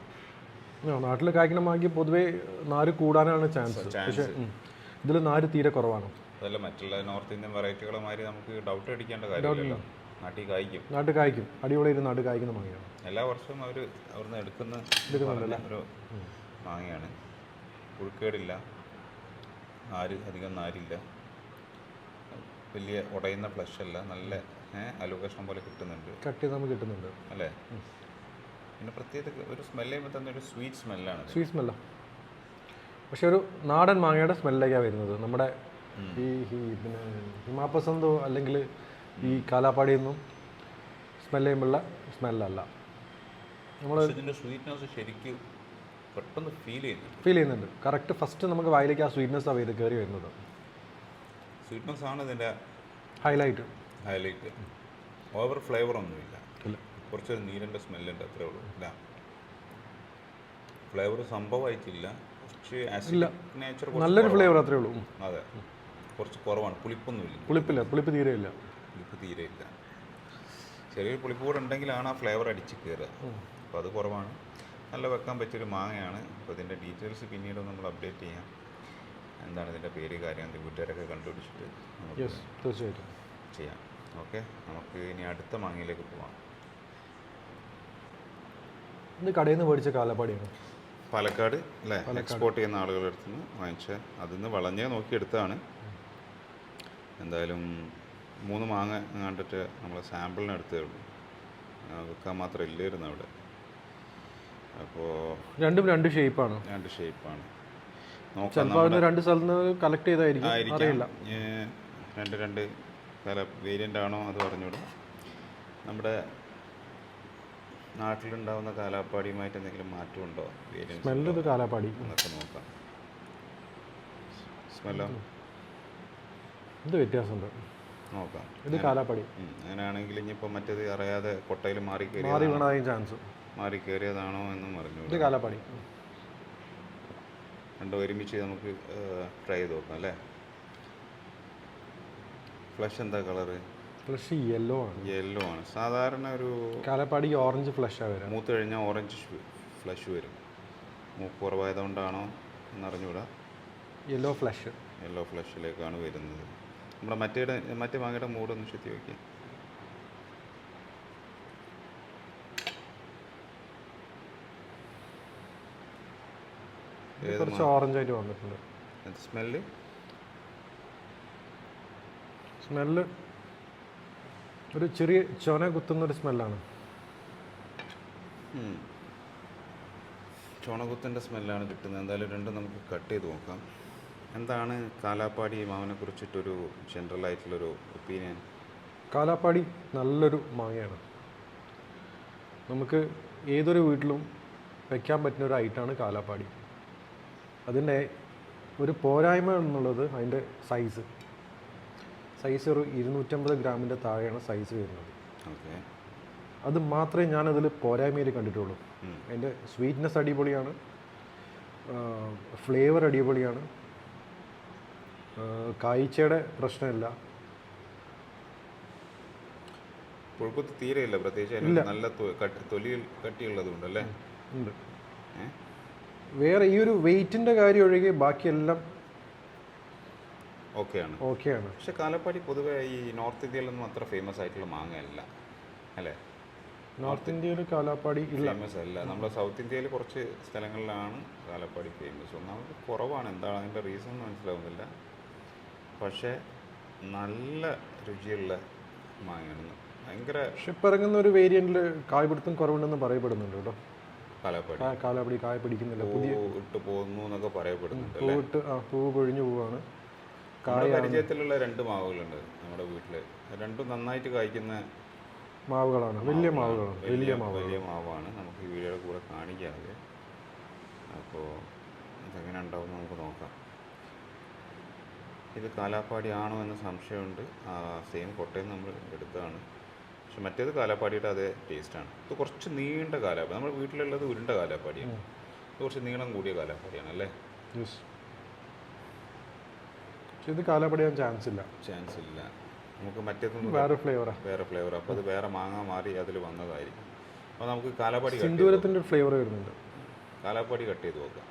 നാട്ടിൽ കായ്ക്കുന്ന മാങ്ങി പൊതുവേ നാര് കൂടാനാണ് ചാൻസ്. പക്ഷേ ഇതിൽ നാര് തീരെ കുറവാണ്. അതല്ല, മറ്റുള്ള നോർത്ത് ഇന്ത്യൻ വെറൈറ്റികളുമാതിരി നമുക്ക് ഡൗട്ട് അടിക്കേണ്ട കാര്യമില്ലല്ലോ. നാട്ടിൽ കായ്ക്കും. അടിപൊളിയായിട്ട് നാട്ടിൽ കായ്ക്കുന്ന മാങ്ങയാണ്. എല്ലാ വർഷവും അവിടുന്ന് എടുക്കുന്ന ഒരു മാങ്ങയാണ്. പുഴുക്കേടില്ല, അധികം നാരില്ല, വലിയ ഉടയുന്ന ഫ്ലഷ് അല്ല, നല്ല അലുകഷ്ണം പോലെ കിട്ടുന്നുണ്ട് അല്ലേ? പിന്നെ പ്രത്യേകത ഒരു സ്മെല്ല് ചെയ്യുമ്പോൾ തന്നെ ഒരു സ്വീറ്റ് സ്മെല്ലാണ്. പക്ഷെ ഒരു നാടൻ മാങ്ങയുടെ സ്മെല്ലേക്കാണ് വരുന്നത്. നമ്മുടെ പിന്നെ ഹിമാപസന്തോ അല്ലെങ്കിൽ ഈ കാലാപ്പാടിയിൽ നിന്നും സ്മെല്ല് ചെയ്യുമ്പോഴുള്ള സ്മെല്ലല്ല. നമ്മൾ പക്ഷേ ഇതിൻ്റെ സ്വീറ്റ്നെസ് ശരിക്കും പെട്ടെന്ന് ഫീൽ ചെയ്യുന്നുണ്ട്. ഫീൽ ചെയ്യുന്നുണ്ട്. കറക്റ്റ് ഫസ്റ്റ് നമുക്ക് വായിലേക്ക് ആ സ്വീറ്റ്നെസ് ആണ് ഇത് കയറി വരുന്നത്. സ്വീറ്റ്നെസ് ആണ് ഇതിൻ്റെ ഹൈലൈറ്റ്. ഹൈലൈറ്റ്. ഓവർ ഫ്ലേവർ ഒന്നുമില്ല. ഇല്ല. കുറച്ചൊരു നീരൻ്റെ സ്മെല്ലുണ്ട്, അത്രേ ഉള്ളൂ. ഇല്ല, ഫ്ലേവർ സംഭവമായിട്ടില്ല. കുറച്ച് ആസിഡ് നേച്ചർ, നല്ലൊരു ഫ്ലേവർ അത്രേ ഉള്ളൂ. അതെ, കുറച്ച് കുറവാണ്. പുളിപ്പൊന്നുമില്ല. പുളിപ്പ് തീരെ ഇല്ല. പുളിപ്പ് തീരെ ഇല്ല. ചെറിയൊരു പുളിപ്പ് കൂടെ ഉണ്ടെങ്കിലാണ് ആ ഫ്ലേവർ അടിച്ച് കയറുക. അപ്പോൾ അത് കുറവാണ്. നല്ല വെക്കാൻ പറ്റിയൊരു മാങ്ങയാണ്. അപ്പോൾ ഇതിൻ്റെ ഡീറ്റെയിൽസ് പിന്നീട് നമ്മൾ അപ്ഡേറ്റ് ചെയ്യാം. എന്താണ് ഇതിൻ്റെ പേര്, കാര്യം വീട്ടുകാരൊക്കെ കണ്ടുപിടിച്ചിട്ട് നമുക്ക് തീർച്ചയായിട്ടും ചെയ്യാം. ഓക്കെ, നമുക്ക് ഇനി അടുത്ത മാങ്ങയിലേക്ക് പോവാം. ഇത് കടയിൽ നിന്ന് മേടിച്ച കാലാപ്പാടിയാണ്. പാലക്കാട് അല്ലേ, എക്സ്പോർട്ട് ചെയ്യുന്ന ആളുകളുടെ അടുത്ത് നിന്ന് വാങ്ങിച്ച, അതിൽ നിന്ന് വളഞ്ഞേ നോക്കിയെടുത്താണ്. എന്തായാലും 3 മാങ്ങ കണ്ടിട്ട് നമ്മൾ സാമ്പിളിന് എടുത്തേ ഉള്ളൂ, വെക്കാൻ മാത്രം ഇല്ലായിരുന്നു അവിടെ. അപ്പോൾ രണ്ടും 2 ഷേപ്പാണ്. 2 ഷേപ്പാണ്. നോക്കാം, ചിലപ്പോൾ അവിടെ 2 സ്ഥലത്ത് നിന്ന് കളക്ട് ചെയ്തായിരിക്കും, അറിയില്ല. 2 വേരിയൻ്റ് ആണോ അത് പറഞ്ഞൂടെ. നമ്മുടെ നാട്ടിലുണ്ടാവുന്ന കാലാപ്പാടിയുമായിട്ട് എന്തെങ്കിലും മാറ്റമുണ്ടോ, വേരിയൻസ് സ്മെല്ലത് കാലാപ്പാടി എന്നൊക്കെ നോക്കാം. സ്മെല്ലോ ഇത് വ്യത്യാസമുണ്ട്. നോക്കാം. ഇത് കാലാപ്പാടി. അങ്ങനെയാണെങ്കിൽ ഇനിയിപ്പോൾ മറ്റേത് അറിയാതെ കൊട്ടയിൽ മാറി വീണായും ചാൻസ്, മാറി കയറിയതാണോ എന്നും പറഞ്ഞു. ഇത് കാലാപ്പാടി. രണ്ടും ഒരുമിച്ച് നമുക്ക് ട്രൈ ചെയ്ത് നോക്കാം അല്ലേ. ഫ്ലഷ് എന്താ കളറ്? ഫ്ലഷ് യെല്ലോ ആണ്. യെല്ലോ ആണ്. സാധാരണ ഒരു കാലാപ്പാടി ഓറഞ്ച് ഫ്ലഷാണ് വരാം. മൂത്ത് കഴിഞ്ഞാൽ ഓറഞ്ച് ഫ്ലഷ് വരും. മൂക്ക് കുറവായതുകൊണ്ടാണോ എന്നറിഞ്ഞൂടാ. Yellow flush. യെല്ലോ ഫ്ലഷിലേക്കാണ് വരുന്നത്. നമ്മുടെ മറ്റേ മാങ്ങയുടെ മൂടൊന്ന് ശുദ്ധി വയ്ക്കുക. കുറച്ച് ഓറഞ്ച് ആയിട്ട് വന്നിട്ടുണ്ട്. സ്മെല്ല് ഒരു ചെറിയ ചൊന കുത്തുന്നൊരു സ്മെല്ലാണ്. ചോണകുത്തിൻ്റെ സ്മെല്ലാണ് കിട്ടുന്നത്. എന്തായാലും രണ്ടും നമുക്ക് കട്ട് ചെയ്ത് നോക്കാം. എന്താണ് കാലാപ്പാടി മാവിനെ കുറിച്ചിട്ടൊരു ജനറൽ ആയിട്ടുള്ളൊരു ഒപ്പീനിയൻ? കാലാപ്പാടി നല്ലൊരു മാങ്ങയാണ്. നമുക്ക് ഏതൊരു വീട്ടിലും വയ്ക്കാൻ പറ്റുന്ന ഒരു ഐറ്റമാണ് കാലാപ്പാടി. അതിൻ്റെ ഒരു പോരായ്മ എന്നുള്ളത് അതിൻ്റെ സൈസ് ഒരു 250 ഗ്രാമിൻ്റെ താഴെയാണ് സൈസ് വരുന്നത്. ഓക്കെ, അത് മാത്രമേ ഞാനതിൽ പോരായ്മയിൽ കണ്ടിട്ടുള്ളൂ. അതിൻ്റെ സ്വീറ്റ്നെസ് അടിപൊളിയാണ്, ഫ്ലേവർ അടിപൊളിയാണ്, കായ്ച്ചയുടെ പ്രശ്നമില്ല. പുഴുക്കുത്ത് തീരെയില്ല, പ്രത്യേകിച്ച് നല്ല തൊലിയിൽ കട്ടിയുള്ളതുകൊണ്ടല്ലേ. ഉണ്ട്. വേറെ ഈ ഒരു വെയിറ്റിൻ്റെ കാര്യം ഒഴികെ ബാക്കിയെല്ലാം ഓക്കെയാണ്. പക്ഷെ കാലപ്പാടി പൊതുവെ ഈ നോർത്ത് ഇന്ത്യയിലൊന്നും അത്ര ഫേമസ് ആയിട്ടുള്ള മാങ്ങയല്ല അല്ലേ. നോർത്ത് ഇന്ത്യയിൽ കാലാപ്പാടി ഫേമസ് അല്ല. നമ്മുടെ സൗത്ത് ഇന്ത്യയിൽ കുറച്ച് സ്ഥലങ്ങളിലാണ് കാലപ്പാടി ഫേമസ്. ഒന്നാമത് കുറവാണ്. എന്താണ് അതിൻ്റെ റീസൺ മനസ്സിലാവുന്നില്ല. പക്ഷേ നല്ല രുചിയുള്ള മാങ്ങയാണ്. ഭയങ്കര. പക്ഷെ ഇപ്പം ഇറങ്ങുന്ന ഒരു വേരിയൻറ്റിൽ കായ്പിടുത്തം കുറവുണ്ടെന്ന് പറയപ്പെടുന്നുണ്ട് കേട്ടോ. കാലാപ്പാടി കായ പിടിക്കുന്നില്ല, പുതിയ ഇട്ട് പോകുന്നു എന്നൊക്കെ പറയപ്പെടുന്നുണ്ട്. പൂവ് കൊഴിഞ്ഞു പോവാണ്. പരിചയത്തിലുള്ള 2 മാവുകളുണ്ട് നമ്മുടെ വീട്ടിൽ. രണ്ടും നന്നായിട്ട് കായ്ക്കുന്ന മാവുകളാണ്. വലിയ മാവാണ്. നമുക്ക് ഈ വീഡിയോയുടെ കൂടെ കാണിക്കാതെ. അപ്പോൾ ഇതെങ്ങനെ ഉണ്ടാവും നമുക്ക് നോക്കാം. ഇത് കാലാപ്പാടി ആണോ എന്ന് സംശയമുണ്ട്. സെയിം കൊട്ടയിൽ നമ്മൾ എടുത്തതാണ്. പക്ഷെ മറ്റേത് കാലാപ്പാടിയുടെ അതേ ടേസ്റ്റാണ്. ഇത് കുറച്ച് നീണ്ട കാലാപ്പാടി. നമ്മുടെ വീട്ടിലുള്ളത് ഉരുണ്ട കാലാപ്പാടിയാണ്. ഇത് കുറച്ച് നീളം കൂടിയ കാലാപ്പാടിയാണ് അല്ലേ. ഇത് കാലാപ്പാടിയാൻ ചാൻസ് ഇല്ല. നമുക്ക് മറ്റേതൊന്നും വേറെ ഫ്ലേവർ. അപ്പോൾ അത് വേറെ മാങ്ങ മാറി അതിൽ വന്നതായിരിക്കും. അപ്പോൾ നമുക്ക് കാലാപ്പാടി സിന്ദൂരത്തിൻ്റെ ഫ്ലേവർ വരുന്നുണ്ട്. കാലാപ്പാടി കട്ട് ചെയ്ത് നോക്കാം.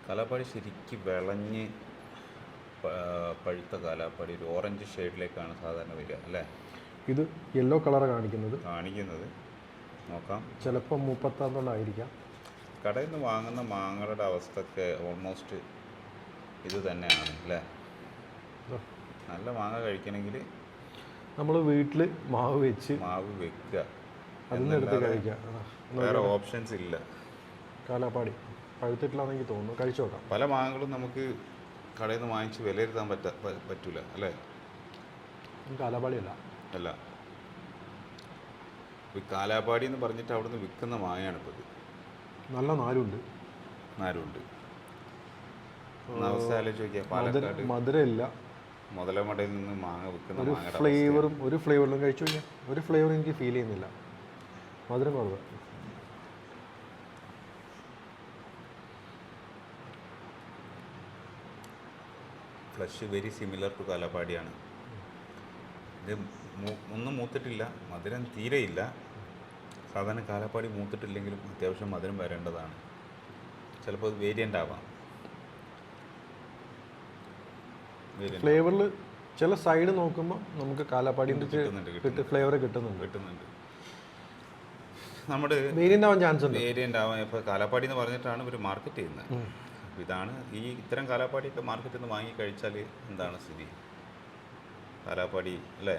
കാലാപ്പാടി ശരിക്കും വിളഞ്ഞ് പഴുത്ത കാലാപ്പാടി ഒരു ഓറഞ്ച് ഷെയ്ഡിലേക്കാണ് സാധാരണ വരിക അല്ലേ. ഇത് യെല്ലോ കളർ കാണിക്കുന്നത് നോക്കാം. ചിലപ്പോൾ മൂപ്പത്താന്തോണ്ടായിരിക്കാം. കടയിൽ നിന്ന് വാങ്ങുന്ന മാങ്ങകളുടെ അവസ്ഥയൊക്കെ ഓൾമോസ്റ്റ് ഇത് തന്നെയാണ് അല്ലേ. നല്ല മാങ്ങ കഴിക്കണമെങ്കിൽ നമ്മൾ വീട്ടിൽ മാവ് വെക്കുക, അതിന് എടുത്ത് കഴിക്കുക. വേറെ ഓപ്ഷൻസ് ഇല്ല. കാലാപ്പാടി പഴുത്തിട്ടില്ലാന്ന് എനിക്ക് തോന്നുന്നു. കഴിച്ചു നോക്കാം. പല മാങ്ങകളും നമുക്ക് കടയിൽ നിന്ന് വാങ്ങിച്ച് വിലയിരുത്താൻ പറ്റൂല അല്ലേ. കാലാപാടിയല്ല. അല്ല, ഈ കാലാപ്പാടി എന്ന് പറഞ്ഞിട്ട് അവിടുന്ന് വിൽക്കുന്ന മാങ്ങയാണ് ഇപ്പോൾ ഇത്. നല്ല നാരുണ്ട്, നാരുണ്ട്. അവസ്ഥ ആലോചിച്ച് നോക്കിയാൽ പാലക്കാട് മധുരമില്ല, മുതലമടയിൽ നിന്ന് മാങ്ങ വിൽക്കുന്ന ഒരു മാങ്ങയുടെ ഫ്ലേവറും ഒരു ഫ്ലേവറിലും കഴിച്ചു നോക്കിയാൽ ഒരു ഫ്ലേവറും എനിക്ക് ഫീൽ ചെയ്യുന്നില്ല. മധുരം കുറവ്. ഫ്ലഷ് വെരി സിമിലർ ടു കാലാപ്പാടിയാണ്. ഇത് ഒന്നും മൂത്തിട്ടില്ല, മധുരം തീരെയില്ല. സാധാരണ കാലാപ്പാടി മൂത്തിട്ടില്ലെങ്കിലും അത്യാവശ്യം മധുരം വരേണ്ടതാണ്. ചിലപ്പോൾ അത് വേരിയൻ്റ് ആവാം. ഫ്ലേവറിൽ ചില സൈഡ് നോക്കുമ്പോൾ നമുക്ക് കാലാപ്പാടിൻ്റെ ഫ്ലേവർ കിട്ടുന്നുണ്ട്. നമ്മുടെ വേരിയൻ്റ് ആവാൻ ചാൻസ് ഉണ്ട്. വേരിയൻ്റ് ആവാൻ ഇപ്പോൾ കാലാപ്പാടി എന്ന് പറഞ്ഞിട്ടാണ് ഇവർ മാർക്കറ്റ് ചെയ്യുന്നത്. ഇതാണ് ഇത്തരം കാലാപ്പാടിയൊക്കെ മാർക്കറ്റിൽ നിന്ന് വാങ്ങി കഴിച്ചാൽ എന്താണ് സ്ഥിതി? കാലാപ്പാടി അല്ലേ,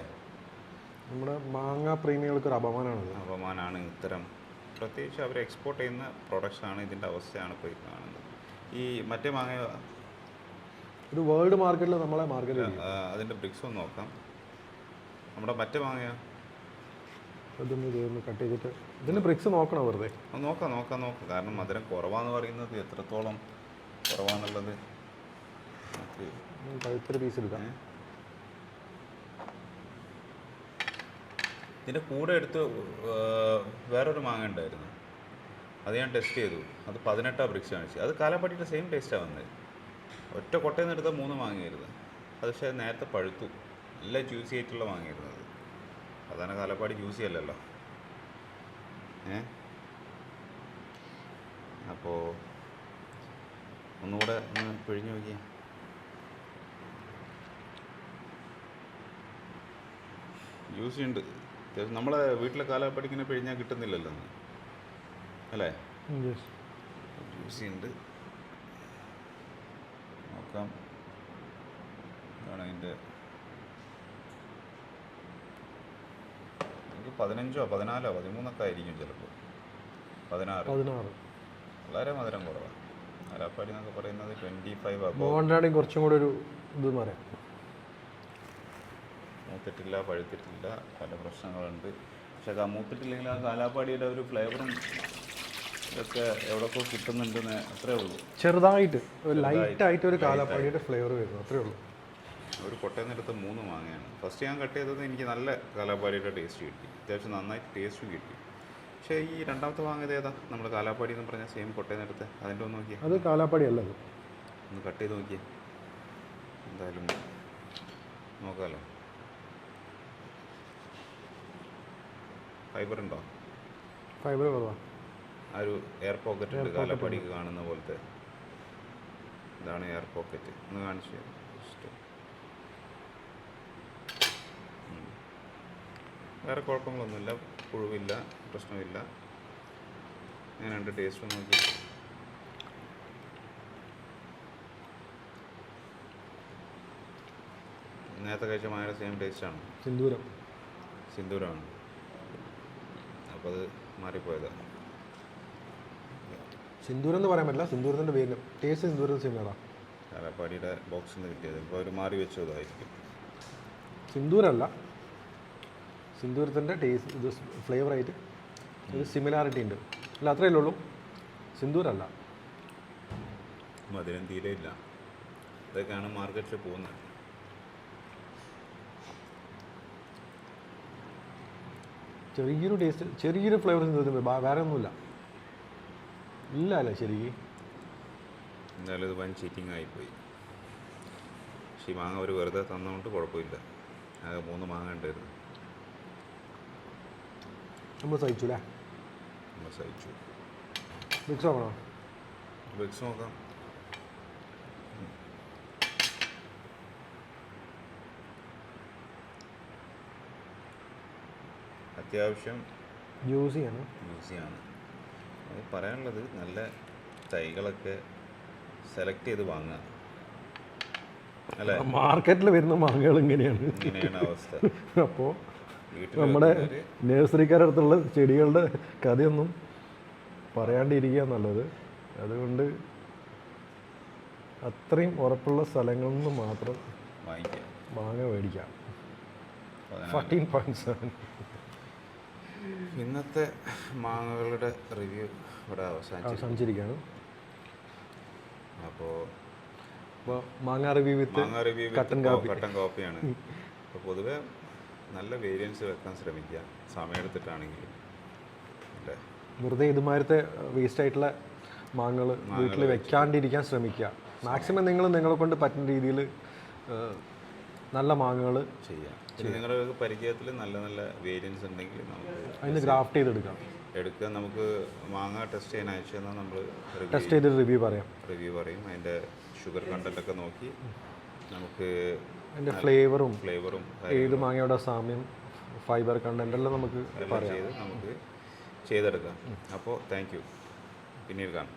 നമ്മുടെ മാങ്ങ പ്രേമികൾക്ക് ഒരു അപമാനമാണ് ഇത്തരം. പ്രത്യേകിച്ച് അവർ എക്സ്പോർട്ട് ചെയ്യുന്ന പ്രൊഡക്ട്സാണ്. ഇതിൻ്റെ അവസ്ഥയാണ് ഇപ്പോൾ ഈ കാണുന്നത്. ഈ മറ്റേ മാങ്ങ ഒരു വേൾഡ് മാർക്കറ്റിൽ നമ്മളെ മാർക്കറ്റ് അതിൻ്റെ ബ്രിക്സ് ഒന്ന് നോക്കാം. നമ്മുടെ മറ്റേ മാങ്ങ അതൊന്ന് ചേർന്ന് കട്ട് ചെയ്തിട്ട് ഇതിൻ്റെ ബ്രിക്സ് നോക്കണം വെറുതെ. നോക്കാം. കാരണം മധുരം കുറവാന്ന് പറയുന്നത് എത്രത്തോളം കുറവാന്നുള്ളത് പഴുത്തൊരു പീസ് എടുക്കാം. ഇതിൻ്റെ കൂടെ എടുത്ത് വേറൊരു മാങ്ങ ഉണ്ടായിരുന്നു, അത് ഞാൻ ടെസ്റ്റ് ചെയ്തു. അത് 18 ബ്രിക്സ് കാണിച്ചു. അത് കാലാപ്പാടിയുടെ സെയിം ടേസ്റ്റാണ് വന്നത്. ഒറ്റ കൊട്ടയിൽ നിന്ന് എടുത്ത 3 മാങ്ങയായിരുന്നു. അത് പക്ഷേ നേരത്തെ പഴുത്തു. നല്ല ജ്യൂസി ആയിട്ടുള്ള മാങ്ങയായിരുന്നു അത്. സാധാരണ കാലാപ്പാടി ജ്യൂസി അല്ലല്ലോ. അപ്പോൾ ഒന്നുകൂടെ ഒന്ന് പിഴിഞ്ഞ് നോക്കിയേ. ജ്യൂസി ഉണ്ട് അത്യാവശ്യം. നമ്മളെ വീട്ടിലെ കാലാപ്പാടി ഇങ്ങനെ പിഴിഞ്ഞാൽ കിട്ടുന്നില്ലല്ലോ അല്ലേ? ജ്യൂസി ഉണ്ട്. നോക്കാം എന്താണ് അതിൻ്റെ. എനിക്ക് 15, 14, 13 ആയിരിക്കും ചിലപ്പോൾ. 16 വളരെ മധുരം കുറവാണ്. കാലാപ്പാടി എന്നൊക്കെ പറയുന്നത് 25 കുറച്ചും കൂടെ ഒരു ഇത് പറയാം. മൂത്തിട്ടില്ല, പഴുത്തിട്ടില്ല, പല പ്രശ്നങ്ങളുണ്ട്. പക്ഷെ മൂത്തിട്ടില്ലെങ്കിൽ ആ കാലാപ്പാടിയുടെ ഒരു ഫ്ലേവറും ഇതൊക്കെ എവിടെയൊക്കെ കിട്ടുന്നുണ്ടെന്ന് അത്രേ ഉള്ളൂ. ചെറുതായിട്ട് ലൈറ്റായിട്ട് ഒരു കാലാപ്പാടിയുടെ ഫ്ലേവർ വരുന്നു, അത്രേ ഉള്ളൂ. ഒരു കൊട്ടയിൽ നിന്ന് എടുത്ത 3 മാങ്ങയാണ്. ഫസ്റ്റ് ഞാൻ കട്ട് ചെയ്തത് എനിക്ക് നല്ല കാലാപ്പാടിയുടെ ടേസ്റ്റ് കിട്ടി, അത്യാവശ്യം നന്നായിട്ട് ടേസ്റ്റും കിട്ടി. പക്ഷേ ഈ രണ്ടാമത്തെ വാങ്ങിയത് ഏതാ? നമ്മൾ കാലാപ്പാടി എന്ന് പറഞ്ഞാൽ സെയിം കൊട്ടയിൽ നിന്ന് എടുത്ത് അതിൻ്റെ ഒന്ന് നോക്കിയേ. അത് കാലാപ്പാടി അല്ല, ഒന്ന് കട്ട് ചെയ്ത് നോക്കിയേ. എന്തായാലും നോക്കാമല്ലോ. ഫൈബർ ഉണ്ടോ? ഫൈബർ കുറവാണ്. ആ ഒരു എയർ പോക്കറ്റ് ഉണ്ട് കാലാപ്പാടിക്ക് കാണുന്ന പോലത്തെ. ഇതാണ് എയർ പോക്കറ്റ്. ഒന്ന് കാണിച്ചു. വേറെ കുഴപ്പങ്ങളൊന്നുമില്ല, പുഴുവില്ല, പ്രശ്നമില്ല. എങ്ങനെയുണ്ട് ടേസ്റ്റ് നോക്കി? നേരത്തെ കഴിച്ച മാങ്ങയുടെ സെയിം ടേസ്റ്റാണ്. സിന്ദൂരമാണ്. അപ്പോൾ അത് മാറിപ്പോയതാണ്. സിന്ദൂരം എന്ന് പറയാൻ പറ്റില്ല, സിന്ദൂരത്തിൻ്റെ പേര് ടേസ്റ്റ് സിന്ദൂരം സിമിലറാണ്. കാലാപ്പാടിയുടെ ബോക്സിൽ നിന്ന് കിട്ടിയത് ഇപ്പോൾ അവർ മാറി വെച്ചതായിരിക്കും. സിന്ദൂരല്ല, സിന്ദൂരത്തിൻ്റെ ടേസ്റ്റ് ഇത് ഫ്ലേവറായിട്ട് ഒരു സിമിലാരിറ്റി ഉണ്ട്. അല്ല, അത്രയല്ലേ ഉള്ളൂ. സിന്ദൂരല്ല. മധുരം തീരെ ഇല്ല. ഇതൊക്കെയാണ് മാർക്കറ്റിൽ പോകുന്നത്. ചെറിയൊരു ടേസ്റ്റ്, ചെറിയൊരു ഫ്ലേവർ സിന്ദൂരത്തിന് വേറെ ഒന്നുമില്ല. ഇല്ല അല്ലേ ശരിക്കും? എന്തായാലും ഇത് വൻ ചീറ്റിംഗ് ആയിപ്പോയി. പക്ഷേ ഈ മാങ്ങ ഒരു വെറുതെ തന്നുകൊണ്ട് കുഴപ്പമില്ല. ആകെ 3 മാങ്ങ ഉണ്ടായിരുന്നു. നമ്മൾ സഹിച്ചു അല്ലേ? നമ്മൾ സഹിച്ചു. ബ്രിക്സ് നോക്കണോ? ബ്രിക്സ് നോക്കാം. അത്യാവശ്യം ജ്യൂസിയാണ്. അത് പറയാനുള്ളത് നല്ല തൈകളൊക്കെ സെലക്ട് ചെയ്ത് വാങ്ങുക അല്ലേ? മാർക്കറ്റിൽ വരുന്ന മാങ്ങകൾ ഇങ്ങനെയാണ് അവസ്ഥ. അപ്പോൾ നമ്മുടെ നഴ്സറിക്കാരുടെ അടുത്തുള്ള ചെടികളുടെ കഥയൊന്നും പറയാണ്ടിരിക്കുക നല്ലത്. അതുകൊണ്ട് അത്രയും ഉറപ്പുള്ള സ്ഥലങ്ങളിൽ നിന്ന് മാത്രം മാങ്ങ മേടിക്കാം. 14.7. ഇന്നത്തെ മാങ്ങകളുടെ റിവ്യൂ ഇവിടെ അവസാനിച്ചിരിക്കുകയാണ്. അപ്പോൾ മാങ്ങ റിവ്യൂ വിത്ത് മാങ്ങ റിവ്യൂ കട്ടൻ കോപ്പിയാണ്. അപ്പോൾ പൊതുവെ നല്ല വേരിയൻസ് വെക്കാൻ ശ്രമിക്കുക, സമയമെടുത്തിട്ടാണെങ്കിലും അല്ലേ. വെറുതെ ഇതുമാതിരത്തെ വേസ്റ്റ് ആയിട്ടുള്ള മാങ്ങകൾ വീട്ടിൽ വെക്കാണ്ടിരിക്കാൻ ശ്രമിക്കുക. മാക്സിമം നിങ്ങളെ കൊണ്ട് പറ്റുന്ന രീതിയിൽ നല്ല മാങ്ങകൾ ചെയ്യാം. പിന്നെ നിങ്ങളുടെ പരിചയത്തിൽ നല്ല നല്ല വേരിയൻസ് ഉണ്ടെങ്കിൽ നമുക്ക് അതിന് ഗ്രാഫ്റ്റ് ചെയ്തെടുക്കാം. എടുക്കുക. നമുക്ക് മാങ്ങ ടെസ്റ്റ് ചെയ്യാൻ അയച്ചു തന്നാൽ നമ്മൾ ടെസ്റ്റ് ചെയ്തിട്ട് റിവ്യൂ പറയും. അതിൻ്റെ ഷുഗർ കണ്ടൻറ്റൊക്കെ നോക്കി നമുക്ക് അതിൻ്റെ ഫ്ലേവറും ഏത് കാര്യങ്ങളും മാങ്ങയുടെ സാമ്യം, ഫൈബർ കണ്ടൻ്റ് എല്ലാം നമുക്ക് എല്ലാം പറയാം. ചെയ്ത് നമുക്ക് ചെയ്തെടുക്കാം. അപ്പോൾ താങ്ക് യു, പിന്നീട് കാണാം.